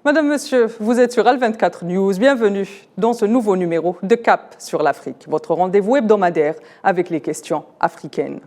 Madame, Monsieur, vous êtes sur Al24 News. Bienvenue dans ce nouveau numéro de Cap sur l'Afrique, votre rendez-vous hebdomadaire avec les questions africaines.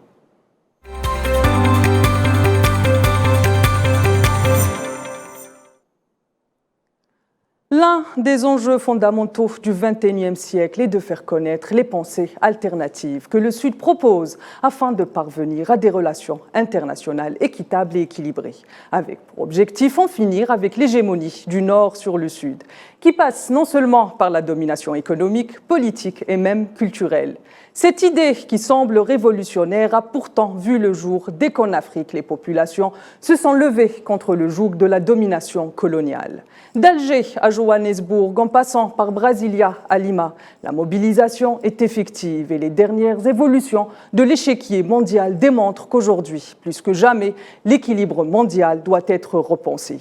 L'un des enjeux fondamentaux du XXIe siècle est de faire connaître les pensées alternatives que le Sud propose afin de parvenir à des relations internationales équitables et équilibrées, avec pour objectif en finir avec l'hégémonie du Nord sur le Sud, qui passe non seulement par la domination économique, politique et même culturelle. Cette idée, qui semble révolutionnaire, a pourtant vu le jour dès qu'en Afrique, les populations se sont levées contre le joug de la domination coloniale. D'Alger à Johannesburg, en passant par Brasilia à Lima, la mobilisation est effective et les dernières évolutions de l'échiquier mondial démontrent qu'aujourd'hui, plus que jamais, l'équilibre mondial doit être repensé.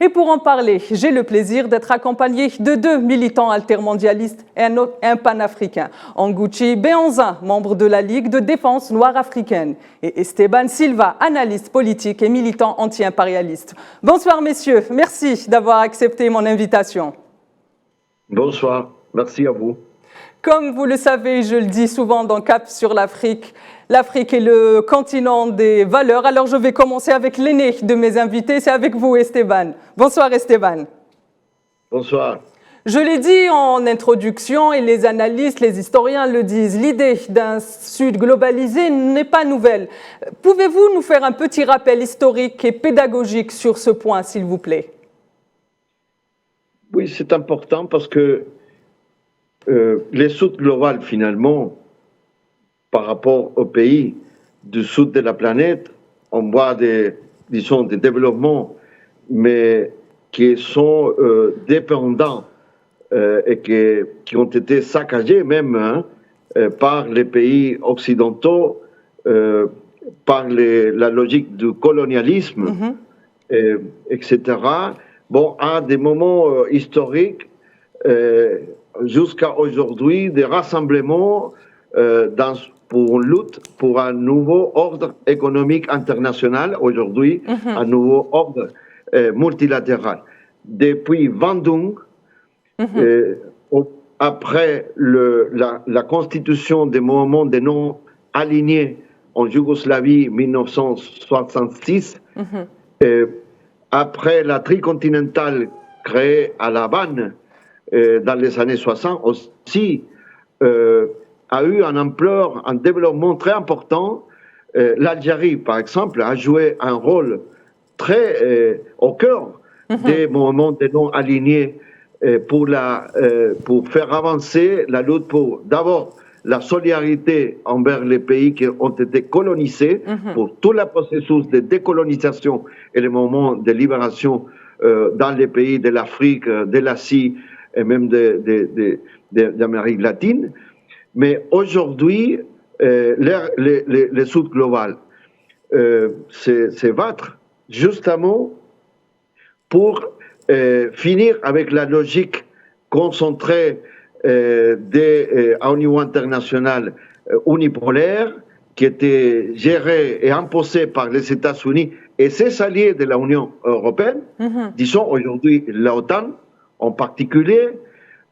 Et pour en parler, j'ai le plaisir d'être accompagné de deux militants altermondialistes et un panafricain. Nguchi Béanzin, membre de la Ligue de défense noire africaine, et Esteban Silva, analyste politique et militant anti-impérialiste. Bonsoir messieurs, merci d'avoir accepté mon invitation. Bonsoir, merci à vous. Comme vous le savez, je le dis souvent dans Cap sur l'Afrique, l'Afrique est le continent des valeurs. Alors je vais commencer avec l'aîné de mes invités, c'est avec vous Esteban. Bonsoir Esteban. Bonsoir. Je l'ai dit en introduction et les analystes, les historiens le disent, l'idée d'un Sud globalisé n'est pas nouvelle. Pouvez-vous nous faire un petit rappel historique et pédagogique sur ce point, s'il vous plaît? Oui, c'est important parce que les Sud globales, finalement, par rapport aux pays du sud de la planète, on voit des développements, mais qui sont dépendants et qui ont été saccagés même par les pays occidentaux, par la logique du colonialisme, etc. Bon, à des moments historiques, jusqu'à aujourd'hui, des rassemblements pour une lutte pour un nouveau ordre économique international, aujourd'hui, un nouveau ordre multilatéral. Depuis Bandung, après la constitution des mouvements des non-alignés en Yougoslavie 1966, après la tricontinentale créée à La Havane dans les années 60 aussi, a eu une ampleur, un développement très important. L'Algérie, par exemple, a joué un rôle très au cœur des mouvements des non-alignés pour faire avancer la lutte pour, d'abord, la solidarité envers les pays qui ont été colonisés, pour tout le processus de décolonisation et le moment de libération dans les pays de l'Afrique, de l'Asie et même d'Amérique latine. Mais aujourd'hui, le Sud global se battre justement pour finir avec la logique concentrée au niveau international unipolaire qui était gérée et imposée par les États-Unis et ses alliés de l'Union européenne, disons aujourd'hui l'OTAN en particulier,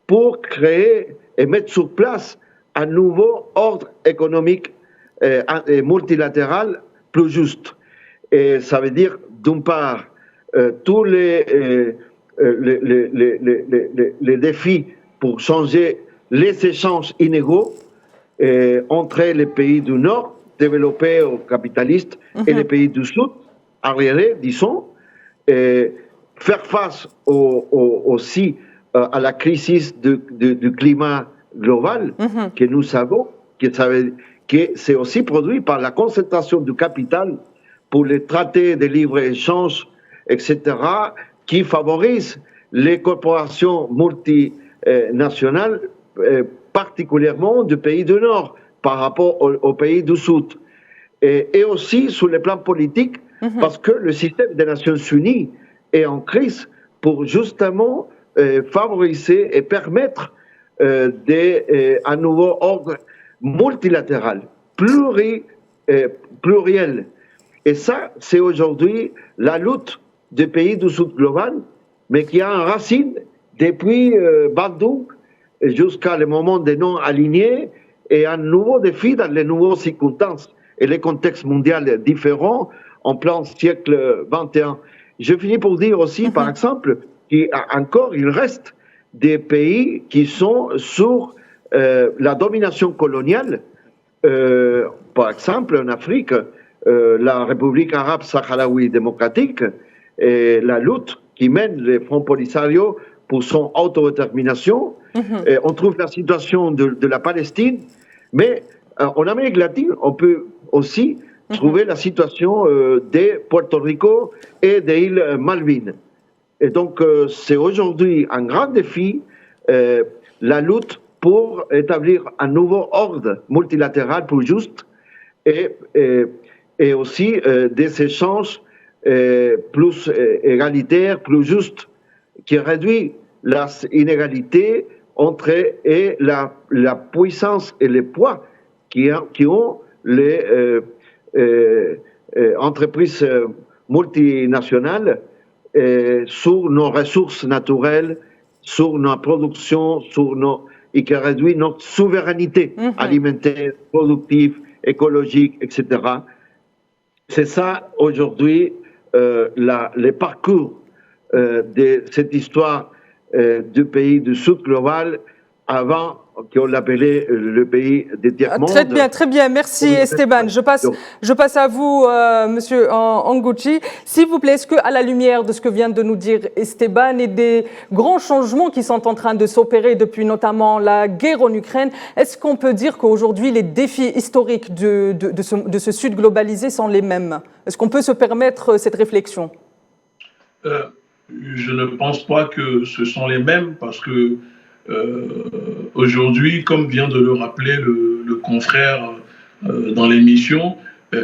pour créer et mettre sur place un nouveau ordre économique et multilatéral plus juste. Et ça veut dire, d'une part, tous les défis pour changer les échanges inégaux entre les pays du Nord, développés ou capitalistes, et les pays du Sud, arriérés, disons, faire face aussi à la crise du climat global que nous savons, que c'est aussi produit par la concentration du capital pour les traités de libre-échange, etc., qui favorisent les corporations multinationales, particulièrement du pays du Nord, par rapport aux pays du Sud. Et aussi sur le plan politique, parce que le système des Nations Unies est en crise pour justement favoriser et permettre un nouveau ordre multilatéral, pluriel. Et ça, c'est aujourd'hui la lutte des pays du Sud global mais qui a une racine depuis Bandung jusqu'à le moment des non-alignés et un nouveau défi dans les nouvelles circonstances et les contextes mondiaux différents en plein siècle XXI. Je finis pour dire aussi, par exemple, qu'il reste des pays qui sont sous la domination coloniale. Par exemple, en Afrique, la République arabe sahraoui démocratique et la lutte qui mène les Front Polisario pour son autodétermination. On trouve la situation de la Palestine, mais en Amérique latine, on peut aussi trouver la situation de Puerto Rico et des îles Malvines. Et donc, c'est aujourd'hui un grand défi, la lutte pour établir un nouveau ordre multilatéral plus juste et aussi des échanges plus égalitaires, plus justes, qui réduit les inégalités entre et la puissance et le poids qui ont les entreprises multinationales sur nos ressources naturelles, sur nos productions, et qui réduit notre souveraineté alimentaire, productive, écologique, etc. C'est ça aujourd'hui le parcours de cette histoire du pays du Sud global avant qu'on l'appelait le pays des tiers-mondes. Très bien. Merci Esteban. Je passe à vous, Monsieur Anguchi. S'il vous plaît, est-ce qu'à la lumière de ce que vient de nous dire Esteban et des grands changements qui sont en train de s'opérer depuis notamment la guerre en Ukraine, est-ce qu'on peut dire qu'aujourd'hui les défis historiques de ce Sud globalisé sont les mêmes? Est-ce qu'on peut se permettre cette réflexion? Je ne pense pas que ce sont les mêmes parce que aujourd'hui, comme vient de le rappeler le confrère dans l'émission,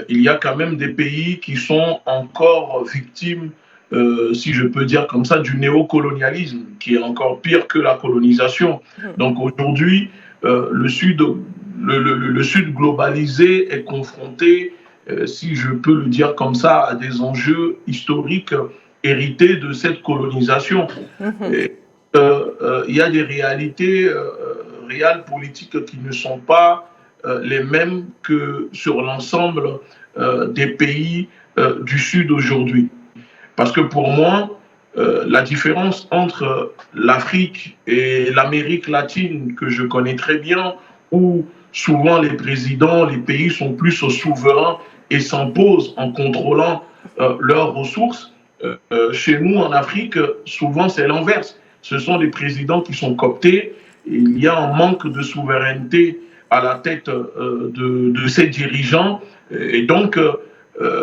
il y a quand même des pays qui sont encore victimes, si je peux dire comme ça, du néocolonialisme, qui est encore pire que la colonisation. Donc aujourd'hui, le Sud globalisé est confronté, si je peux le dire comme ça, à des enjeux historiques hérités de cette colonisation. Il y a des réalités réelles politiques qui ne sont pas les mêmes que sur l'ensemble des pays du Sud aujourd'hui. Parce que pour moi, la différence entre l'Afrique et l'Amérique latine, que je connais très bien, où souvent les présidents, les pays sont plus souverains et s'imposent en contrôlant leurs ressources, chez nous en Afrique, souvent c'est l'inverse. Ce sont les présidents qui sont cooptés. Et il y a un manque de souveraineté à la tête de ces dirigeants. Et donc,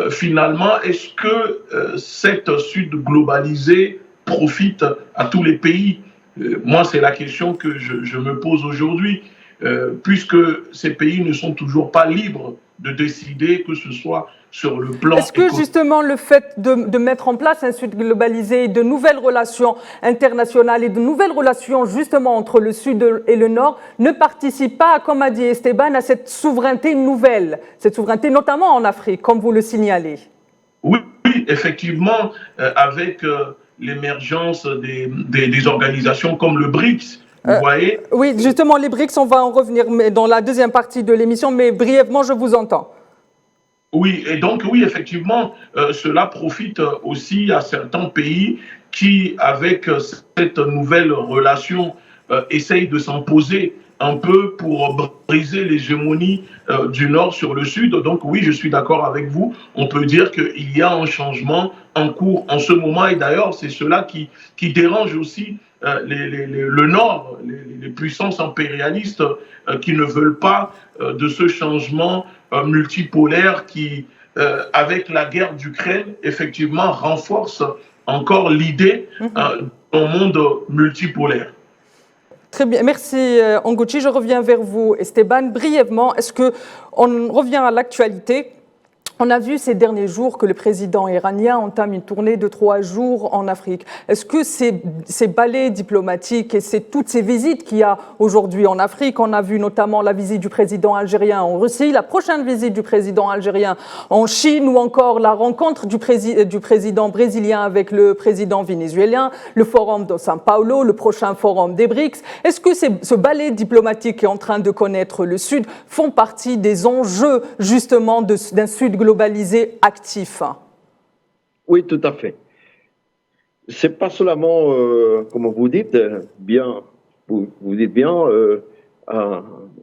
finalement, est-ce que cette Sud globalisée profite à tous les pays? Moi, c'est la question que je me pose aujourd'hui, puisque ces pays ne sont toujours pas libres de décider, que ce soit sur le plan... Est-ce que justement le fait de mettre en place un Sud globalisé, de nouvelles relations internationales et de nouvelles relations justement entre le Sud et le Nord ne participe pas, comme a dit Esteban, à cette souveraineté nouvelle, cette souveraineté notamment en Afrique, comme vous le signalez? Oui, effectivement, avec l'émergence des organisations comme le BRICS, vous voyez? Oui, justement, les BRICS, on va en revenir dans la deuxième partie de l'émission, mais brièvement, je vous entends. Oui, et donc oui, effectivement, cela profite aussi à certains pays qui, avec cette nouvelle relation, essayent de s'imposer un peu pour briser l'hégémonie du Nord sur le Sud. Donc oui, je suis d'accord avec vous. On peut dire qu'il y a un changement en cours en ce moment. Et d'ailleurs, c'est cela qui dérange aussi le Nord, les puissances impérialistes qui ne veulent pas de ce changement multipolaire qui, avec la guerre d'Ukraine, effectivement renforce encore l'idée d'un monde multipolaire. Très bien, merci Anguchi. Je reviens vers vous, Esteban. Brièvement, est-ce qu'on revient à l'actualité? On a vu ces derniers jours que le président iranien entame une tournée de 3 jours en Afrique. Est-ce que ces balais diplomatiques et toutes ces visites qu'il y a aujourd'hui en Afrique, on a vu notamment la visite du président algérien en Russie, la prochaine visite du président algérien en Chine ou encore la rencontre du président brésilien avec le président vénézuélien, le forum de São Paulo, le prochain forum des BRICS, est-ce que ce balai diplomatique qui est en train de connaître le Sud font partie des enjeux justement d'un Sud globalisé actif? Oui, tout à fait. C'est pas seulement, comme vous dites bien,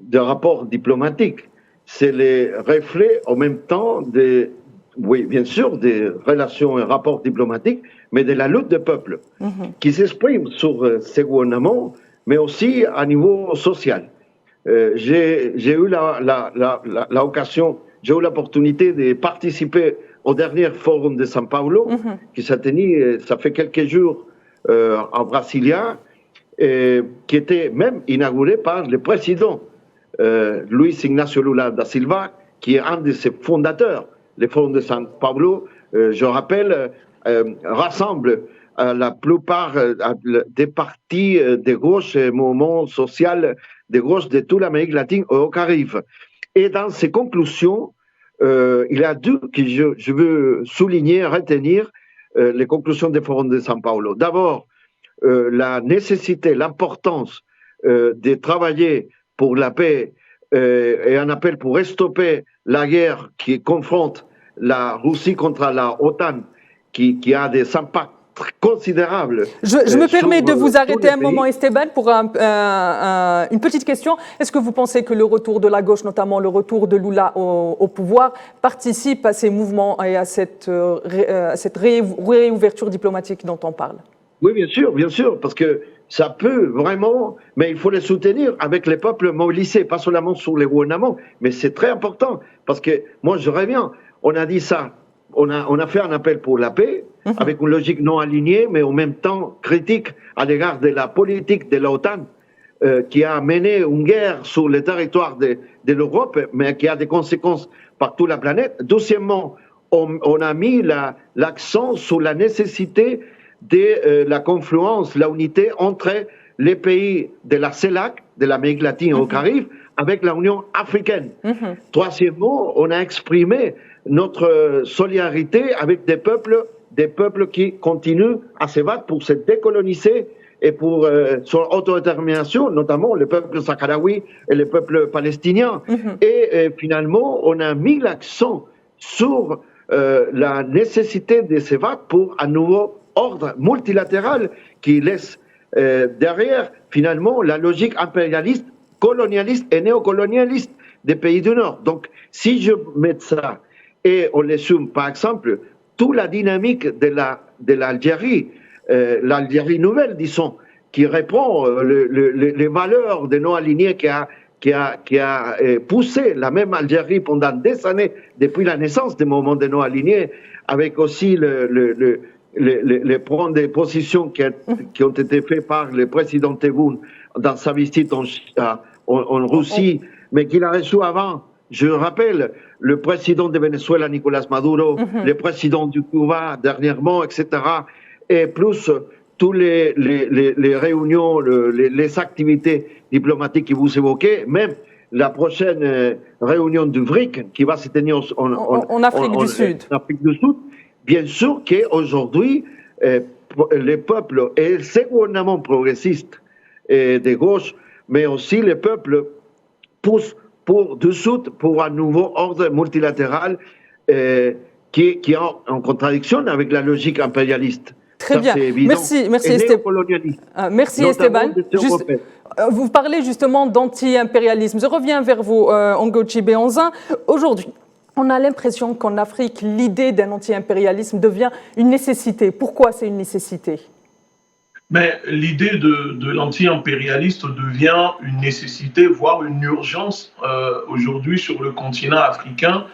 des rapports diplomatiques. C'est les reflets en même temps oui, bien sûr, des relations et rapports diplomatiques, mais de la lutte des peuples qui s'exprime sur ces gouvernements, mais aussi à niveau social. J'ai eu l'occasion, j'ai eu l'opportunité de participer au dernier forum de São Paulo, qui s'est tenu, ça fait quelques jours, en Brasilia, qui était même inauguré par le président Luiz Inácio Lula da Silva, qui est un de ses fondateurs. Le forum de São Paulo, je rappelle, rassemble la plupart des partis de gauche, mouvements sociaux de gauche de toute l'Amérique latine et au Caraïbes. Et dans ses conclusions, il y a deux que je veux souligner, retenir les conclusions du forum de São Paulo. D'abord, la nécessité, l'importance de travailler pour la paix et un appel pour stopper la guerre qui confronte la Russie contre la OTAN, qui a des impacts considérable. Je me permets de vous arrêter un moment, Esteban, pour une petite question. Est-ce que vous pensez que le retour de la gauche, notamment le retour de Lula au pouvoir, participe à ces mouvements et à cette réouverture diplomatique dont on parle? Oui, bien sûr, parce que ça peut vraiment, mais il faut les soutenir avec les peuples mobilisés, pas seulement sur les gouvernements, mais c'est très important, parce que moi je reviens, on a dit ça, on a fait un appel pour la paix, avec une logique non alignée, mais en même temps critique à l'égard de la politique de l'OTAN, qui a mené une guerre sur le territoire de l'Europe, mais qui a des conséquences par toute la planète. Deuxièmement, on a mis l'accent sur la nécessité de la confluence, la unité entre les pays de la CELAC, de l'Amérique latine et au Caraïbes, avec l'Union africaine. Troisièmement, on a exprimé notre solidarité avec des peuples qui continuent à se battre pour se décoloniser et pour son autodétermination, notamment le peuple sahraoui et le peuple palestinien. Et finalement, on a mis l'accent sur la nécessité de se battre pour un nouveau ordre multilatéral qui laisse derrière, finalement, la logique impérialiste, colonialiste et néocolonialiste des pays du Nord. Donc, si je mets ça et on les somme, par exemple, toute la dynamique de l'Algérie, l'Algérie nouvelle, disons, qui reprend les valeurs de nos alignés qui a poussé la même Algérie pendant des années, depuis la naissance des moments de nos alignés, avec aussi les points de position qui ont été faits par le président Tebboune dans sa visite en Russie, mais qu'il a reçu avant. Je rappelle, le président de Venezuela, Nicolas Maduro, le président du Cuba dernièrement, etc. Et plus toutes les réunions, les activités diplomatiques que vous évoquez, même la prochaine réunion du BRIC qui va se tenir en Afrique du Sud. En Afrique du Sud. Bien sûr qu'aujourd'hui, les peuples et ces gouvernements progressistes et de gauche, mais aussi les peuples poussent pour un nouveau ordre multilatéral qui est en contradiction avec la logique impérialiste. Très bien. Merci Esteban. Merci Esteban. Vous parlez justement d'anti-impérialisme. Je reviens vers vous, Ngozi Béhanzin. Aujourd'hui, on a l'impression qu'en Afrique, l'idée d'un anti-impérialisme devient une nécessité. Pourquoi c'est une nécessité ? Mais l'idée de l'anti-impérialiste devient une nécessité, voire une urgence aujourd'hui sur le continent africain,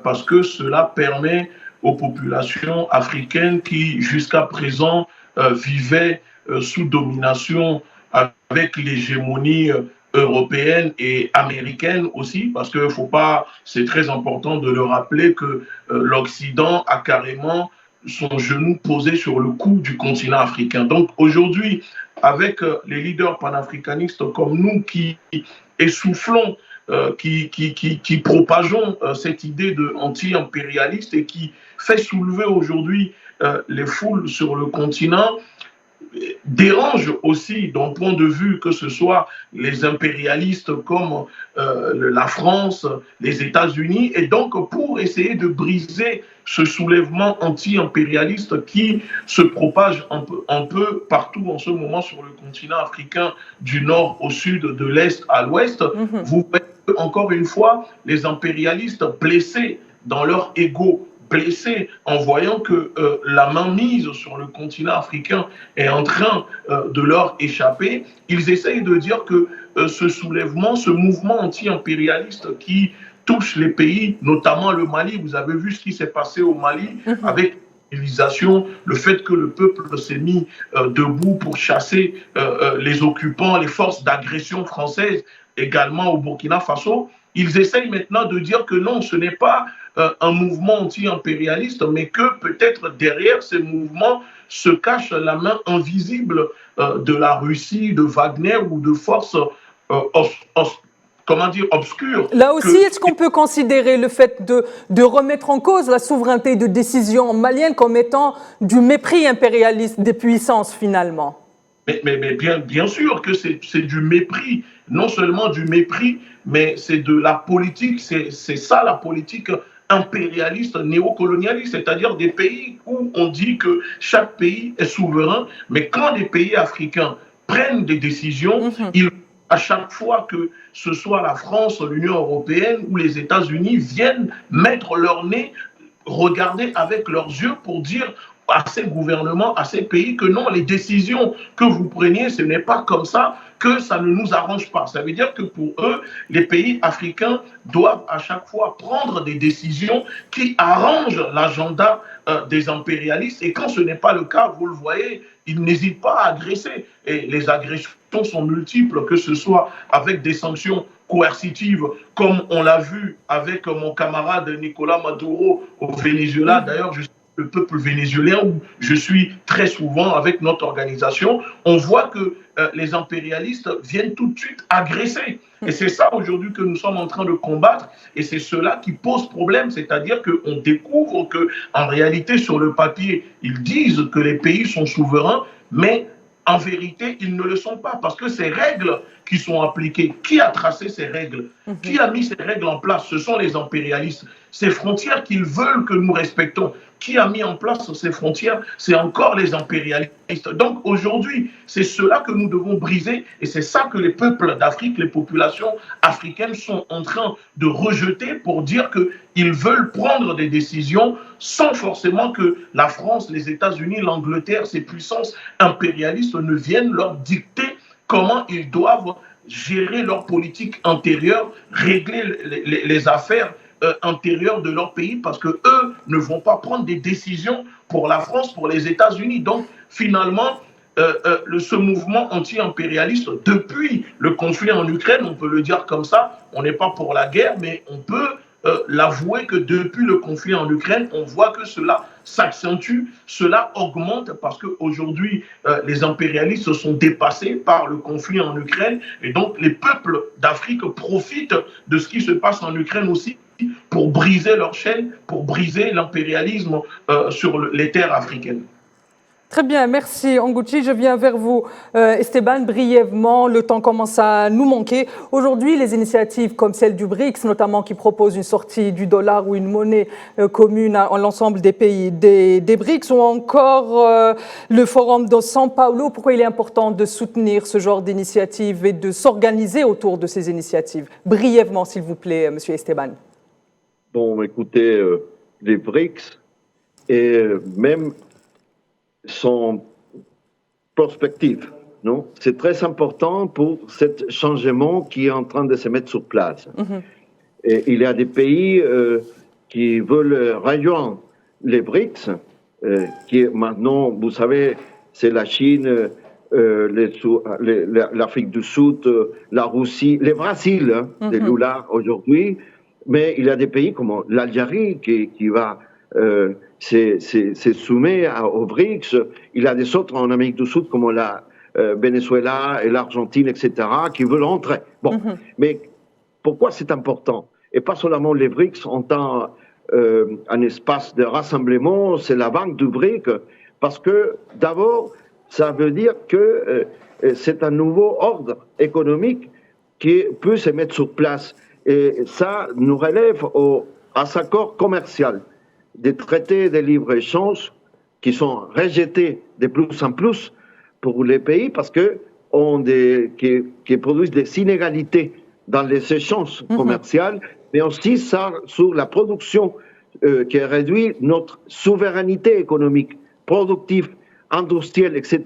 parce que cela permet aux populations africaines qui, jusqu'à présent, vivaient sous domination avec l'hégémonie européenne et américaine aussi, parce que faut pas, c'est très important de le rappeler que l'Occident a carrément son genou posé sur le cou du continent africain. Donc aujourd'hui, avec les leaders panafricanistes comme nous qui essoufflons, qui propageons cette idée de anti-impérialiste et qui fait soulever aujourd'hui les foules sur le continent, dérange aussi d'un point de vue que ce soit les impérialistes comme la France, les États-Unis, et donc pour essayer de briser ce soulèvement anti-impérialiste qui se propage un peu partout en ce moment sur le continent africain, du nord au sud, de l'est à l'ouest, vous voyez encore une fois les impérialistes blessés dans leur ego, blessés en voyant que la mainmise sur le continent africain est en train de leur échapper. Ils essayent de dire que ce soulèvement, ce mouvement anti-impérialiste qui touche les pays, notamment le Mali, vous avez vu ce qui s'est passé au Mali avec l'utilisation, le fait que le peuple s'est mis debout pour chasser les occupants, les forces d'agression françaises, également au Burkina Faso. Ils essayent maintenant de dire que non, ce n'est pas un mouvement anti-impérialiste, mais que peut-être derrière ces mouvements se cache la main invisible de la Russie, de Wagner ou de forces comment dire, obscures. Là aussi, est-ce qu'on peut considérer le fait de remettre en cause la souveraineté de décision malienne comme étant du mépris impérialiste des puissances finalement? Mais bien sûr que c'est du mépris, non seulement du mépris, mais c'est de la politique, c'est ça la politique impérialiste, néocolonialiste, c'est-à-dire des pays où on dit que chaque pays est souverain, mais quand des pays africains prennent des décisions, ils, à chaque fois que ce soit la France, l'Union européenne ou les États-Unis viennent mettre leur nez, regarder avec leurs yeux pour dire à ces gouvernements, à ces pays que non, les décisions que vous preniez, ce n'est pas comme ça, que ça ne nous arrange pas. Ça veut dire que pour eux, les pays africains doivent à chaque fois prendre des décisions qui arrangent l'agenda des impérialistes. Et quand ce n'est pas le cas, vous le voyez, ils n'hésitent pas à agresser. Et les agressions sont multiples, que ce soit avec des sanctions coercitives, comme on l'a vu avec mon camarade Nicolas Maduro au Venezuela. D'ailleurs, le peuple vénézuélien, où je suis très souvent avec notre organisation, on voit que les impérialistes viennent tout de suite agresser. Et c'est ça aujourd'hui que nous sommes en train de combattre. Et c'est cela qui pose problème, c'est-à-dire qu'on découvre qu'en réalité, sur le papier, ils disent que les pays sont souverains, mais en vérité, ils ne le sont pas, parce que ces règles qui sont appliquées, qui a tracé ces règles? Qui a mis ces règles en place? Ce sont les impérialistes. Ces frontières qu'ils veulent que nous respectons, qui a mis en place ces frontières? C'est encore les impérialistes. Donc aujourd'hui, c'est cela que nous devons briser, et c'est ça que les peuples d'Afrique, les populations africaines sont en train de rejeter pour dire qu'ils veulent prendre des décisions sans forcément que la France, les États-Unis, l'Angleterre, ces puissances impérialistes ne viennent leur dicter comment ils doivent gérer leur politique intérieure, régler les affaires intérieures de leur pays, parce que eux ne vont pas prendre des décisions pour la France, pour les États-Unis. Donc finalement, ce mouvement anti-impérialiste, depuis le conflit en Ukraine, on peut le dire comme ça, on n'est pas pour la guerre, mais on peut l'avouer que depuis le conflit en Ukraine, on voit que cela s'accentue, cela augmente, parce qu'aujourd'hui, les impérialistes se sont dépassés par le conflit en Ukraine, et donc les peuples d'Afrique profitent de ce qui se passe en Ukraine aussi pour briser leur chaîne, pour briser l'impérialisme sur les terres africaines. Très bien, merci Anguchi. Je viens vers vous, Esteban, brièvement. Le temps commence à nous manquer. Aujourd'hui, les initiatives comme celle du BRICS, notamment qui propose une sortie du dollar ou une monnaie commune à l'ensemble des pays des BRICS, ou encore le forum de São Paulo. Pourquoi il est important de soutenir ce genre d'initiatives et de s'organiser autour de ces initiatives? Brièvement, s'il vous plaît, Monsieur Esteban. Bon, écoutez, les BRICS et même son perspective, non? C'est très important pour ce changement qui est en train de se mettre sur place. Et il y a des pays qui veulent rejoindre les BRICS, qui maintenant, vous savez, c'est la Chine, l'Afrique du Sud, la Russie, le Brésil, de Lula aujourd'hui, mais il y a des pays comme l'Algérie qui va se soumettre aux BRICS. Il y a des autres en Amérique du Sud comme la Venezuela et l'Argentine, etc., qui veulent entrer. Bon, mais pourquoi c'est important? Et pas seulement les BRICS en tant un espace de rassemblement, c'est la banque du BRIC, parce que d'abord, ça veut dire que c'est un nouveau ordre économique qui peut se mettre sur place. Et ça nous relève à cet accord commercial, des traités de libre-échange qui sont rejetés de plus en plus pour les pays parce que qui produisent des inégalités dans les échanges commerciaux, mais aussi ça sur la production qui réduit notre souveraineté économique, productive, industrielle, etc.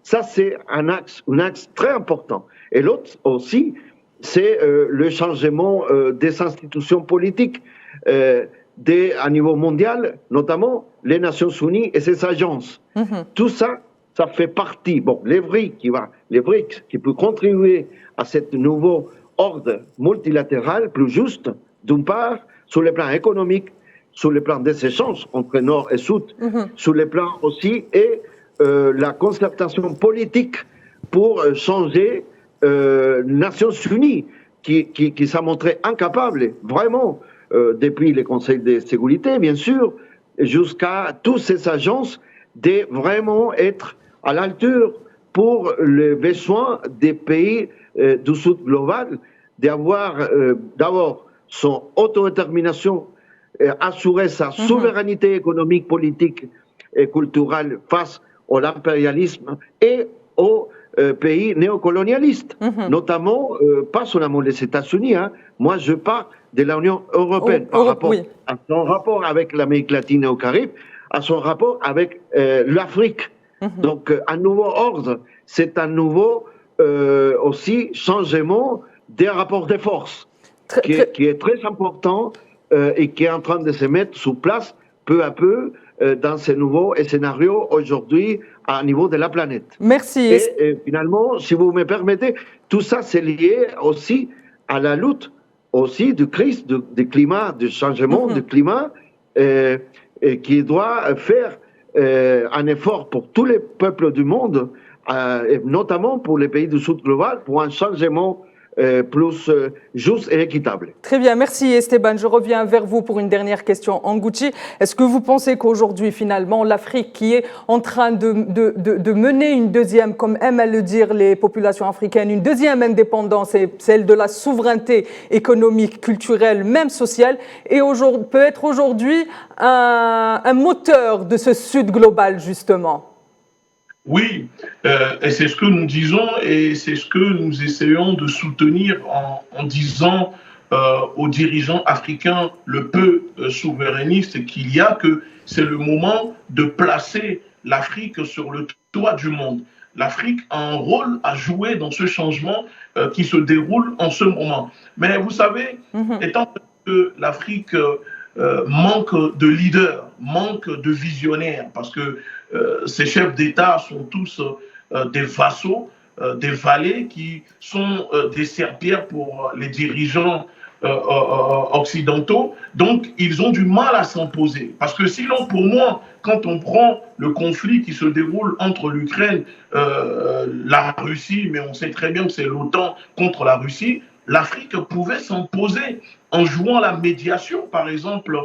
Ça, c'est un axe très important. Et l'autre aussi, c'est le changement des institutions politiques à niveau mondial, notamment les Nations Unies et ses agences. Tout ça, ça fait partie. Bon, les BRICS qui peuvent contribuer à ce nouveau ordre multilatéral plus juste, d'une part, sur le plan économique, sur le plan des échanges entre Nord et Sud, sur le plan aussi, et la concertation politique pour changer Nations Unies, qui s'est montré incapable, vraiment, depuis les conseils de sécurité, bien sûr, jusqu'à toutes ces agences, de vraiment être à l'alture pour les besoins des pays du Sud global, d'avoir d'abord son autodétermination, assurer sa souveraineté économique, politique et culturelle face à l'impérialisme et aux pays néocolonialistes, notamment pas seulement les États-Unis. Moi, je parle de l'Union européenne par rapport à son rapport avec l'Amérique latine et au Caraïbes, à son rapport avec l'Afrique. Donc, un nouveau ordre, c'est un nouveau aussi changement des rapports de force qui est très important et qui est en train de se mettre sous place peu à peu dans ces nouveaux scénarios aujourd'hui à niveau de la planète. Merci. Et finalement, si vous me permettez, tout ça c'est lié aussi à la lutte aussi du crise du climat, du changement du climat, et qui doit faire un effort pour tous les peuples du monde, et notamment pour les pays du Sud global, pour un changement plus juste et équitable. Très bien, merci Esteban. Je reviens vers vous pour une dernière question. Anguchi, est-ce que vous pensez qu'aujourd'hui, finalement, l'Afrique qui est en train de mener une deuxième, comme aiment à le dire les populations africaines, une deuxième indépendance, celle de la souveraineté économique, culturelle, même sociale, et peut être aujourd'hui un moteur de ce Sud global, justement? Oui, et c'est ce que nous disons et c'est ce que nous essayons de soutenir en disant aux dirigeants africains le peu souverainistes qu'il y a, que c'est le moment de placer l'Afrique sur le toit du monde. L'Afrique a un rôle à jouer dans ce changement qui se déroule en ce moment. Mais vous savez, étant que l'Afrique manque de leaders, manque de visionnaires, parce que ces chefs d'État sont tous des vassaux, des valets qui sont des serpillères pour les dirigeants occidentaux. Donc, ils ont du mal à s'imposer. Parce que sinon, pour moi, quand on prend le conflit qui se déroule entre l'Ukraine, la Russie, mais on sait très bien que c'est l'OTAN contre la Russie, l'Afrique pouvait s'imposer en jouant la médiation, par exemple,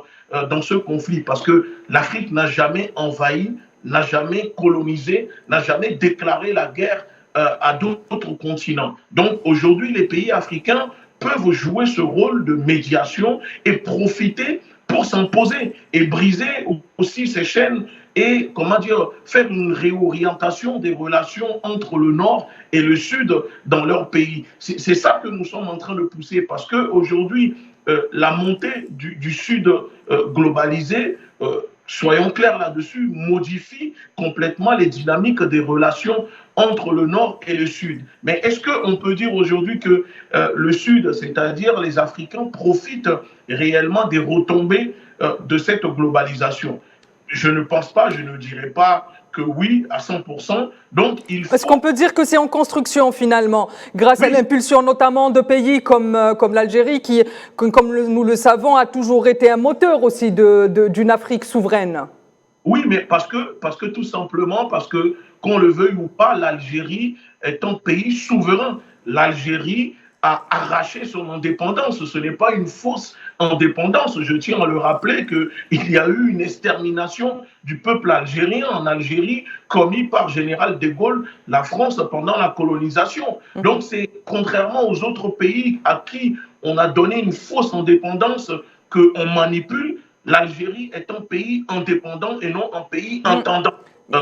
dans ce conflit. Parce que l'Afrique n'a jamais envahi, n'a jamais colonisé, n'a jamais déclaré la guerre à d'autres continents. Donc aujourd'hui, les pays africains peuvent jouer ce rôle de médiation et profiter pour s'imposer et briser aussi ces chaînes et, comment dire, faire une réorientation des relations entre le Nord et le Sud dans leur pays. C'est ça que nous sommes en train de pousser parce qu'aujourd'hui, la montée du Sud globalisé, soyons clairs là-dessus, modifie complètement les dynamiques des relations entre le Nord et le Sud. Mais est-ce qu'on peut dire aujourd'hui que le Sud, c'est-à-dire les Africains, profitent réellement des retombées de cette globalisation? Je ne pense pas, je ne dirais pas que oui, à 100%. Donc, il faut... Est-ce qu'on peut dire que c'est en construction finalement, grâce à l'impulsion notamment de pays comme l'Algérie, qui, comme nous le savons, a toujours été un moteur aussi d'une Afrique souveraine? Oui, mais parce que tout simplement, parce que qu'on le veuille ou pas, l'Algérie est un pays souverain. L'Algérie a arraché son indépendance. Ce n'est pas une fausse indépendance. Je tiens à le rappeler qu'il y a eu une extermination du peuple algérien en Algérie commis par Général de Gaulle, la France, pendant la colonisation. Donc c'est contrairement aux autres pays à qui on a donné une fausse indépendance qu'on manipule. L'Algérie est un pays indépendant et non un pays intendant.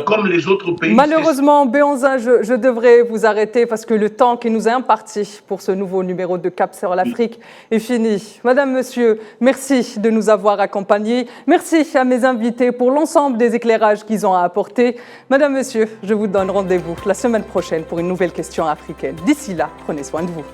Comme les autres pays. Malheureusement, Béhanzin, je devrais vous arrêter parce que le temps qui nous est imparti pour ce nouveau numéro de Cap sur l'Afrique est fini. Madame, Monsieur, merci de nous avoir accompagnés. Merci à mes invités pour l'ensemble des éclairages qu'ils ont apportés. Madame, Monsieur, je vous donne rendez-vous la semaine prochaine pour une nouvelle question africaine. D'ici là, prenez soin de vous.